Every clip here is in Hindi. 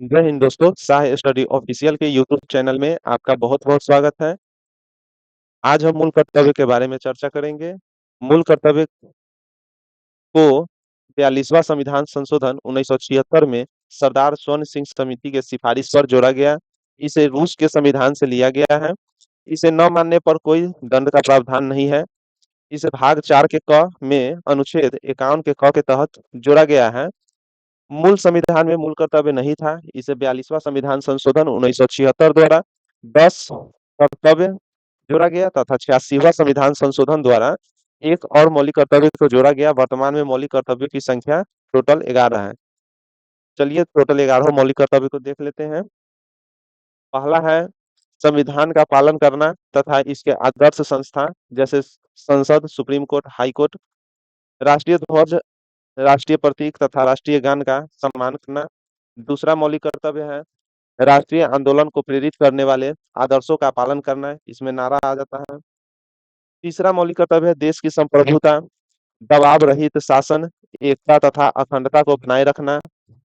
जय हिंद दोस्तों, शाह स्टडी ऑफिशियल के यूट्यूब चैनल में आपका बहुत बहुत स्वागत है। आज हम मूल कर्तव्य के बारे में चर्चा करेंगे। मूल कर्तव्य को 42वां संविधान संशोधन 1976 में सरदार स्वर्ण सिंह समिति के सिफारिश पर जोड़ा गया। इसे रूस के संविधान से लिया गया है। इसे न मानने पर कोई दंड का प्रावधान नहीं है। इसे भाग 4 के क में अनुच्छेद 51 के क के तहत जोड़ा गया है। मूल संविधान में मूल कर्तव्य नहीं था। इसे 42वां संविधान संशोधन 1976 द्वारा 10 कर्तव्य जोड़ा गया तथा 86वां संविधान संशोधन द्वारा एक और मौलिक कर्तव्य को जोड़ा गया। वर्तमान में मौलिक कर्तव्यों की संख्या टोटल 11 है। चलिए टोटल 11 मौलिक कर्तव्य को देख लेते हैं। पहला है संविधान का पालन करना तथा इसके आदर्श संस्था जैसे संसद, सुप्रीम कोर्ट, हाई कोर्ट, राष्ट्रीय ध्वज, राष्ट्रीय प्रतीक तथा राष्ट्रीय गान का सम्मान करना। दूसरा मौलिक कर्तव्य है राष्ट्रीय आंदोलन को प्रेरित करने वाले आदर्शों का पालन करना। इसमें नारा आ जाता है। तीसरा मौलिक कर्तव्य है देश की संप्रभुता, दबाव रहित शासन, एकता तथा अखंडता को बनाए रखना।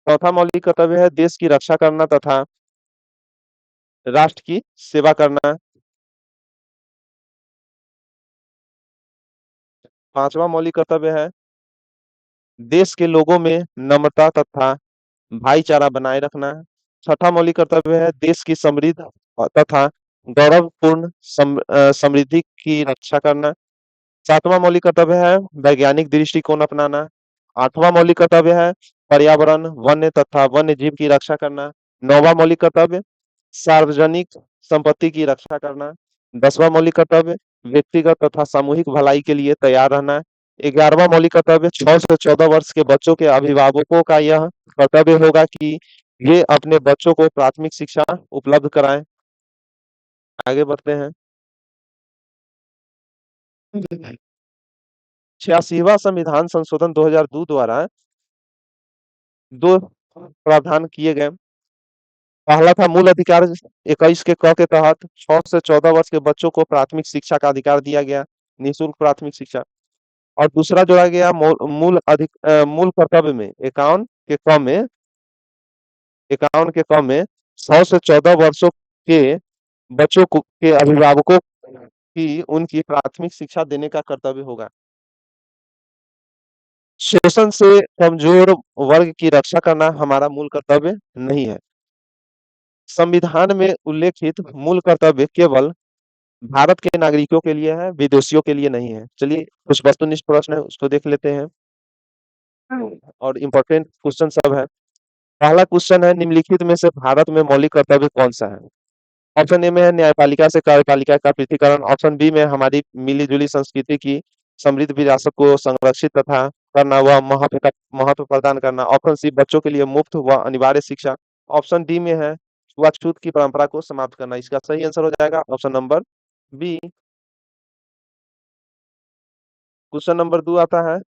चौथा मौलिक कर्तव्य है देश की रक्षा करना तथा राष्ट्र की सेवा करना। पांचवा मौलिक कर्तव्य है देश के लोगों में नम्रता तथा भाईचारा बनाए रखना। छठा मौलिक कर्तव्य है देश की समृद्ध तथा गौरवपूर्ण समृद्धि की रक्षा करना। सातवां मौलिक कर्तव्य है वैज्ञानिक दृष्टिकोण अपनाना। आठवां मौलिक कर्तव्य है पर्यावरण, वन्य तथा वन्य जीव की रक्षा करना। नौवां मौलिक कर्तव्य सार्वजनिक संपत्ति की रक्षा करना। 10वां मौलिक कर्तव्य व्यक्तिगत तथा सामूहिक भलाई के लिए तैयार रहना। 11वां मौलिक कर्तव्य 6 से 14 वर्ष के बच्चों के अभिभावकों का यह कर्तव्य होगा कि ये अपने बच्चों को प्राथमिक शिक्षा उपलब्ध कराएं। आगे बढ़ते हैं। 86वां संविधान संशोधन 2002 द्वारा दो प्रावधान किए गए। पहला था मूल अधिकार 21 के क के तहत 6 से 14 वर्ष के बच्चों को प्राथमिक शिक्षा का अधिकार दिया गया, निःशुल्क प्राथमिक शिक्षा। और दूसरा जोड़ा गया मूल कर्तव्य में 51 के क में 100 से 14 वर्षों के बच्चों को के अभिभावकों की उनकी प्राथमिक शिक्षा देने का कर्तव्य होगा। शोषण से कमजोर वर्ग की रक्षा करना हमारा मूल कर्तव्य नहीं है। संविधान में उल्लेखित मूल कर्तव्य केवल भारत के नागरिकों के लिए है, विदेशियों के लिए नहीं है। चलिए कुछ वस्तुनिष्ठ प्रश्न है उसको देख लेते हैं और इम्पोर्टेंट क्वेश्चन सब है। पहला क्वेश्चन है निम्नलिखित में से भारत में मौलिक कर्तव्य कौन सा है? ऑप्शन ए में है न्यायपालिका से कार्यपालिका का पृथकीकरण। ऑप्शन बी में हमारी मिली-जुली संस्कृति की समृद्ध विरासत को संरक्षित तथा करना व महत्व प्रदान करना। ऑप्शन सी बच्चों के लिए मुफ्त व अनिवार्य शिक्षा। ऑप्शन डी में है छुआछूत की परंपरा को समाप्त करना। इसका सही आंसर हो जाएगा option number B. Question number 2 आता है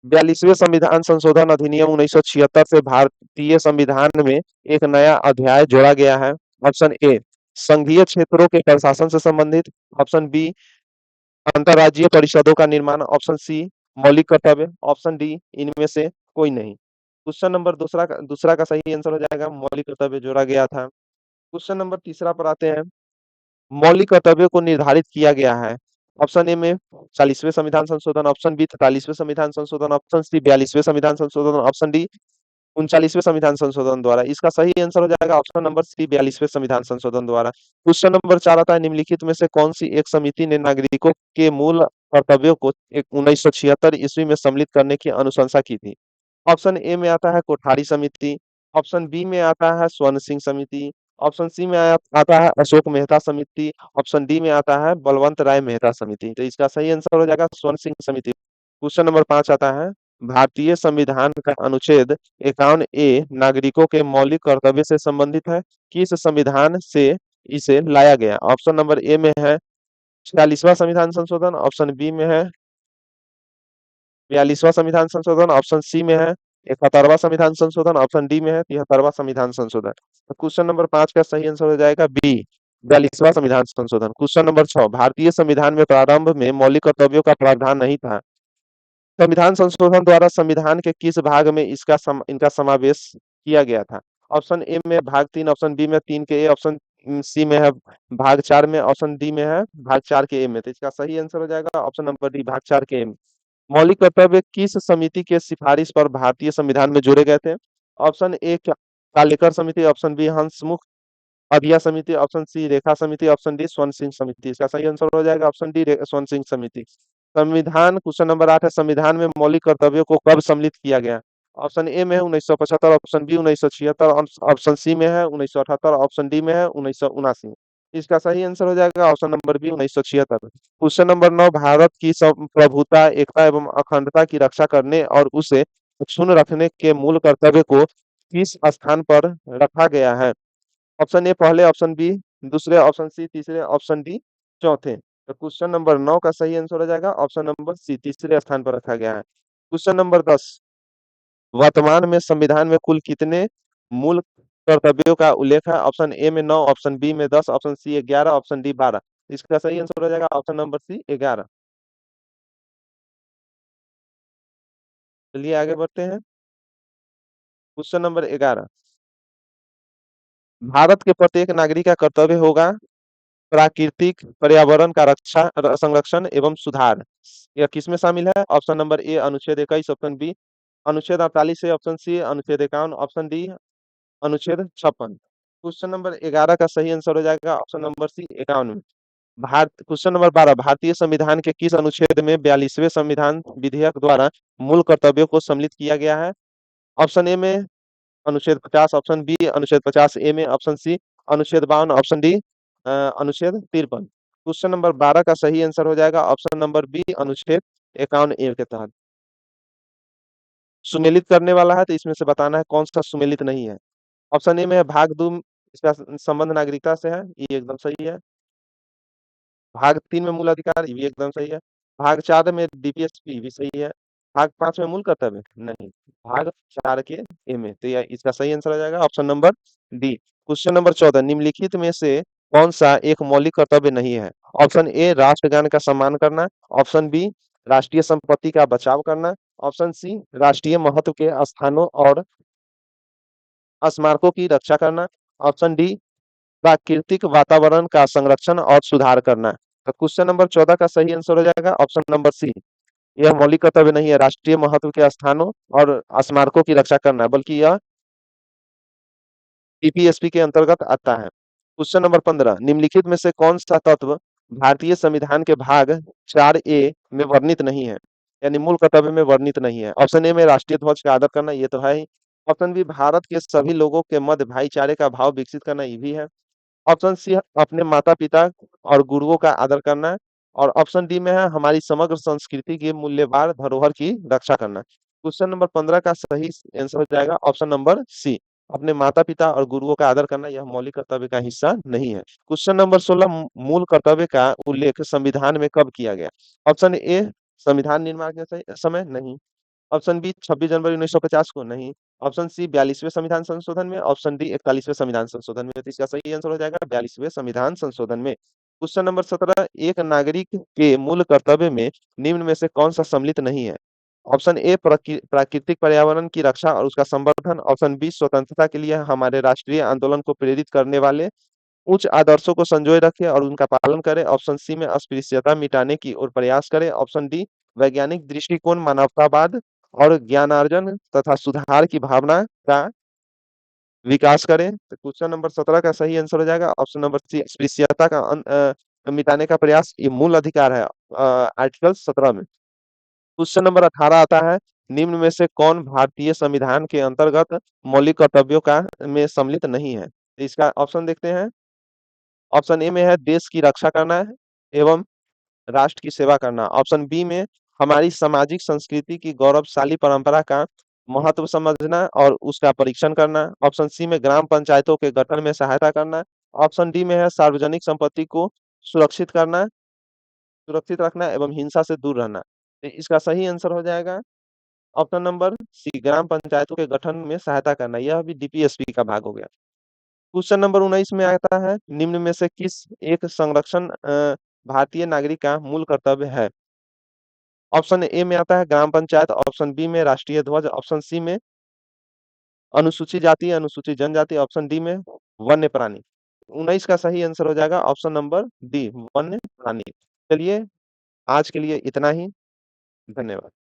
42वें संविधान संशोधन अधिनियम 1976 से भारतीय संविधान में एक नया अध्याय जोड़ा गया है। ऑप्शन ए संघीय क्षेत्रों के प्रशासन से संबंधित। ऑप्शन बी अंतर्राज्यीय परिषदों का निर्माण। ऑप्शन सी मौलिक कर्तव्य। ऑप्शन डी इनमें से कोई नहीं। क्वेश्चन नंबर दूसरा का सही आंसर हो जाएगा मौलिक कर्तव्य जोड़ा गया था। क्वेश्चन नंबर तीसरा पर आते हैं। मौलिक कर्तव्यों को निर्धारित किया गया है। ऑप्शन ए में 40वें संविधान संशोधन। ऑप्शन बी 43वें संविधान संशोधन। ऑप्शन सी 42वें संविधान संशोधन। ऑप्शन डी 39वें संविधान संशोधन द्वारा। इसका सही आंसर हो जाएगा ऑप्शन नंबर सी 42वें संविधान संशोधन द्वारा। क्वेश्चन नंबर 4 आता है निम्नलिखित में से कौन सी एक समिति ने नागरिकों के मूल कर्तव्यों को 1976 ईस्वी में सम्मिलित करने की अनुशंसा की थी? ऑप्शन ए में आता है कोठारी समिति। ऑप्शन बी में आता है स्वर्ण सिंह समिति। ऑप्शन सी में आता है अशोक मेहता समिति। ऑप्शन डी में आता है बलवंत राय मेहता समिति। तो इसका सही आंसर हो जाएगा स्वर्ण सिंह समिति। क्वेश्चन नंबर 5 आता है भारतीय संविधान का अनुच्छेद 51 ए नागरिकों के मौलिक कर्तव्य से संबंधित है। किस संविधान से इसे लाया गया? ऑप्शन नंबर ए में है 46वां संविधान संशोधन। ऑप्शन बी में है 42वां संविधान संशोधन। ऑप्शन सी में है 71वां संविधान संशोधन। ऑप्शन डी में है 73वां संविधान संशोधन। तो क्वेश्चन नंबर 5 का सही आंसर हो जाएगा बी 42वां संविधान संशोधन। क्वेश्चन नंबर 6 भारतीय संविधान में प्रारंभ में मौलिक कर्तव्यों का प्रावधान नहीं था। संविधान संशोधन द्वारा संविधान के किस भाग में इनका समावेश किया गया था? ऑप्शन ए में भाग 3, ऑप्शन बी में 3 के ए, ऑप्शन सी में है भाग 4 में, ऑप्शन डी में है भाग 4 के ए में। तो इसका सही आंसर हो जाएगा ऑप्शन नंबर डी, भाग 4 के ए में। मौलिक कर्तव्य किस समिति के सिफारिश पर भारतीय संविधान में जोड़े गए थे? ऑप्शन ए कालेकर समिति, ऑप्शन बी हंसमुख अभिया समिति, ऑप्शन सी रेखा समिति, ऑप्शन डी स्वर्ण सिंह समिति। इसका सही आंसर हो जाएगा ऑप्शन डी, स्वर्ण सिंह समिति। संविधान क्वेश्चन नंबर 8 है, संविधान में मौलिक कर्तव्यों को कब सम्मिलित किया गया? ऑप्शन ए में है 1975, ऑप्शन बी 1976, ऑप्शन सी में है 1978, ऑप्शन डी में है 1979। इसका सही आंसर हो जाएगा option number B, 1976। Question number 9, भारत की प्रभुता, एकता एवं अखंडता की रक्षा करने और उसे अक्षुण्ण रखने के मूल कर्तव्य को किस स्थान पर रखा गया है? ऑप्शन ए पहले, ऑप्शन बी दूसरे, ऑप्शन सी तीसरे, ऑप्शन डी चौथे। तो क्वेश्चन नंबर 9 का सही आंसर हो जाएगा ऑप्शन नंबर सी, तीसरे स्थान पर रखा गया है। क्वेश्चन नंबर 10, वर्तमान में संविधान में कुल कितने मूल कर्तव्यों का उल्लेख है? ऑप्शन ए में 9, ऑप्शन बी में 10, ऑप्शन सी 11, ऑप्शन डी 12। इसका सही आंसर हो जाएगा ऑप्शन नंबर सी, 11। चलिए आगे बढ़ते हैं। क्वेश्चन नंबर 11, भारत के प्रत्येक नागरिक का कर्तव्य होगा प्राकृतिक पर्यावरण का संरक्षण एवं सुधार। यह किसमें शामिल है? ऑप्शन नंबर ए अनुच्छेद 21, ऑप्शन बी अनुच्छेद 48 है, ऑप्शन सी अनुच्छेद 51, ऑप्शन डी अनुच्छेद 56। क्वेश्चन नंबर 11 का सही आंसर हो जाएगा ऑप्शन नंबर सी, 51 में। क्वेश्चन नंबर 12, भारतीय संविधान के किस अनुच्छेद में 42वें संविधान विधेयक द्वारा मूल कर्तव्यों को सम्मिलित किया गया है? ऑप्शन ए में अनुच्छेद 50, ऑप्शन बी अनुच्छेद 50 ए में, ऑप्शन सी अनुच्छेद 52, ऑप्शन डी अनुच्छेद 53। क्वेश्चन नंबर 12 का सही आंसर हो जाएगा ऑप्शन नंबर बी, अनुच्छेद 51 ए के तहत। सुमेलित करने वाला है तो इसमें से बताना है कौन सा सुमेलित नहीं है। ऑप्शन ए में है भाग 2, इसका संबंध नागरिकता से है, ये एकदम सही है। भाग 3 में मूल अधिकार, ये भी एकदम सही है। भाग 4 में डीपीएसपी भी सही है। भाग 5 में मूल कर्तव्य नहीं, भाग 4 के ए में। तो यह इसका सही आंसर हो जाएगा option number D. Question number 14, निम्नलिखित में से कौन सा एक मौलिक कर्तव्य नहीं है? ऑप्शन ए राष्ट्रगान का सम्मान करना, ऑप्शन बी राष्ट्रीय संपत्ति का बचाव करना, ऑप्शन सी राष्ट्रीय महत्व के स्थानों और स्मारकों की रक्षा करना, ऑप्शन डी प्राकृतिक वातावरण का संरक्षण और सुधार करना। तो क्वेश्चन नंबर 14 का सही आंसर हो जाएगा ऑप्शन नंबर सी, यह मौलिक कर्तव्य नहीं है राष्ट्रीय महत्व के स्थानों और स्मारकों की रक्षा करना, बल्कि यह टीपीएसपी के अंतर्गत आता है। क्वेश्चन नंबर 15, निम्नलिखित में से कौन सा तत्व भारतीय संविधान के भाग 4 ए में वर्णित नहीं है, यानी मूल कर्तव्य में वर्णित नहीं है? ऑप्शन ए में राष्ट्रीय ध्वज का आदर करना, ये तो है ही। ऑप्शन बी भारत के सभी लोगों के मध्य भाईचारे का भाव विकसित करना, ये भी है। ऑप्शन सी अपने माता पिता और गुरुओं का आदर करना, और ऑप्शन डी में है हमारी समग्र संस्कृति की मूल्यवान धरोहर की रक्षा करना। क्वेश्चन नंबर 15 का सही आंसर हो जाएगा ऑप्शन नंबर सी, अपने माता पिता और गुरुओं का आदर करना, यह मौलिक कर्तव्य का हिस्सा नहीं है। क्वेश्चन नंबर 16, मूल कर्तव्य का उल्लेख संविधान में कब किया गया? ऑप्शन ए संविधान निर्माण के समय नहीं, ऑप्शन बी 26 जनवरी 1950 को नहीं, ऑप्शन सी 42वें संविधान संशोधन में, ऑप्शन डी 41वें संविधान संशोधन में। तो इसका सही आंसर हो जाएगा 42वें संविधान संशोधन में। क्वेश्चन नंबर 17, एक नागरिक के मूल कर्तव्य में निम्न में से कौन सा सम्मिलित नहीं है? ऑप्शन ए प्राकृतिक पर्यावरण की रक्षा और उसका संवर्धन, ऑप्शन बी स्वतंत्रता के लिए हमारे राष्ट्रीय आंदोलन को प्रेरित करने वाले उच्च आदर्शों को संजोए रखे और उनका पालन करे, ऑप्शन सी में अस्पृश्यता मिटाने की ओर प्रयास करे, ऑप्शन डी वैज्ञानिक दृष्टिकोण, मानवतावाद और ज्ञानार्जन तथा सुधार की भावना का विकास करे। तो क्वेश्चन नंबर 17 का सही आंसर हो जाएगा ऑप्शन नंबर सी, अस्पृश्यता का मिटाने का प्रयास, ये मूल अधिकार है आर्टिकल 17 में। क्वेश्चन नंबर 18 आता है, निम्न में से कौन भारतीय संविधान के अंतर्गत मौलिक कर्तव्यों का में सम्मिलित नहीं है? तो इसका ऑप्शन देखते हैं। ऑप्शन ए में है देश की रक्षा करना है एवं राष्ट्र की सेवा करना, ऑप्शन बी में हमारी सामाजिक संस्कृति की गौरवशाली परंपरा का महत्व समझना और उसका परीक्षण करना, ऑप्शन सी में ग्राम पंचायतों के गठन में सहायता करना, ऑप्शन डी में है सार्वजनिक संपत्ति को सुरक्षित करना, सुरक्षित रखना एवं हिंसा से दूर रहना। तो इसका सही आंसर हो जाएगा ऑप्शन नंबर सी, ग्राम पंचायतों के गठन में सहायता करना, यह भी डीपीएसपी का भाग हो गया। क्वेश्चन नंबर 19 में आता है, निम्न में से किस एक संरक्षण भारतीय नागरिक का मूल कर्तव्य है? ऑप्शन ए में आता है ग्राम पंचायत, ऑप्शन बी में राष्ट्रीय ध्वज, ऑप्शन सी में अनुसूचित जाति, अनुसूचित जनजाति, ऑप्शन डी में वन्य प्राणी। 19 का सही आंसर हो जाएगा ऑप्शन नंबर डी, वन्य प्राणी। चलिए, आज के लिए इतना ही। धन्यवाद।